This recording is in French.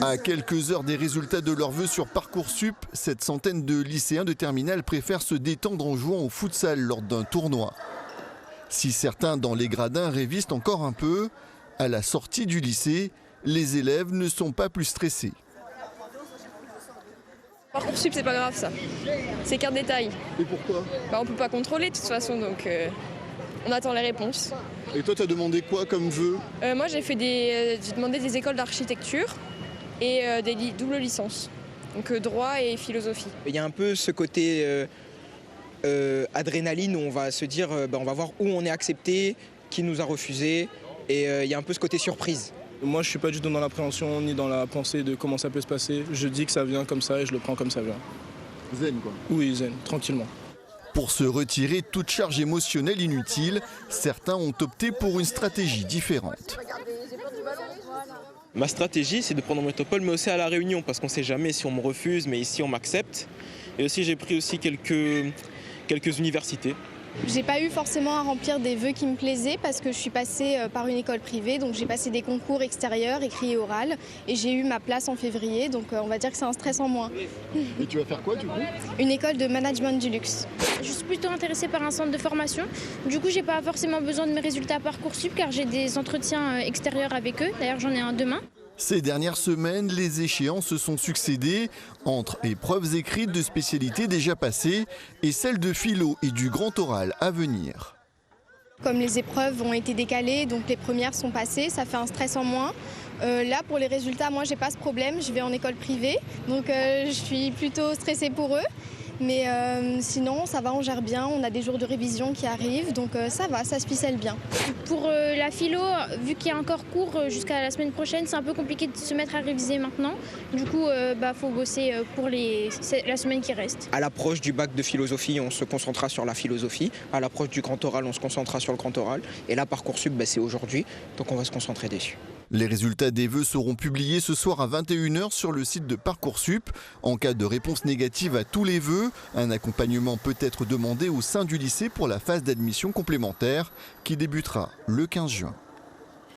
À quelques heures des résultats de leurs vœux sur Parcoursup, cette centaine de lycéens de terminale préfèrent se détendre en jouant au futsal lors d'un tournoi. Si certains dans les gradins révisent encore un peu, à la sortie du lycée, les élèves ne sont pas plus stressés. Parcoursup, c'est pas grave ça. C'est qu'un détail. Et pourquoi? On peut pas contrôler de toute façon, donc on attend les réponses. Et toi, tu as demandé quoi comme vœu? Moi, j'ai demandé des écoles d'architecture et des doubles licences. Donc droit et philosophie. Il y a un peu ce côté adrénaline où on va se dire, on va voir où on est accepté, qui nous a refusé. Et il y a un peu ce côté surprise. Moi, je ne suis pas du tout dans l'appréhension ni dans la pensée de comment ça peut se passer. Je dis que ça vient comme ça et je le prends comme ça vient. Zen, quoi. Oui, zen, tranquillement. Pour se retirer toute charge émotionnelle inutile, certains ont opté pour une stratégie différente. Ma stratégie, c'est de prendre mon métropole, mais aussi à la réunion, parce qu'on ne sait jamais si on me refuse, mais ici on m'accepte. Et aussi, j'ai pris aussi quelques universités. J'ai pas eu forcément à remplir des vœux qui me plaisaient parce que je suis passée par une école privée, donc j'ai passé des concours extérieurs, écrit et oral, et j'ai eu ma place en février, donc on va dire que c'est un stress en moins. Et tu vas faire quoi du coup? Une école de management du luxe. Je suis plutôt intéressée par un centre de formation. Du coup, j'ai pas forcément besoin de mes résultats Parcoursup car j'ai des entretiens extérieurs avec eux. D'ailleurs, j'en ai un demain. Ces dernières semaines, les échéances se sont succédées entre épreuves écrites de spécialités déjà passées et celles de philo et du grand oral à venir. Comme les épreuves ont été décalées, donc les premières sont passées, ça fait un stress en moins. Là, pour les résultats, moi, j'ai pas ce problème, je vais en école privée, donc je suis plutôt stressée pour eux. Mais sinon, ça va, on gère bien, on a des jours de révision qui arrivent, donc ça va, ça se ficelle bien. Pour la philo, vu qu'il y a encore cours jusqu'à la semaine prochaine, c'est un peu compliqué de se mettre à réviser maintenant. Du coup, faut bosser pour la semaine qui reste. À l'approche du bac de philosophie, on se concentrera sur la philosophie. À l'approche du grand oral, on se concentrera sur le grand oral. Et là, Parcoursup, c'est aujourd'hui, donc on va se concentrer dessus. Les résultats des vœux seront publiés ce soir à 21 h sur le site de Parcoursup. En cas de réponse négative à tous les vœux, un accompagnement peut être demandé au sein du lycée pour la phase d'admission complémentaire qui débutera le 15 juin.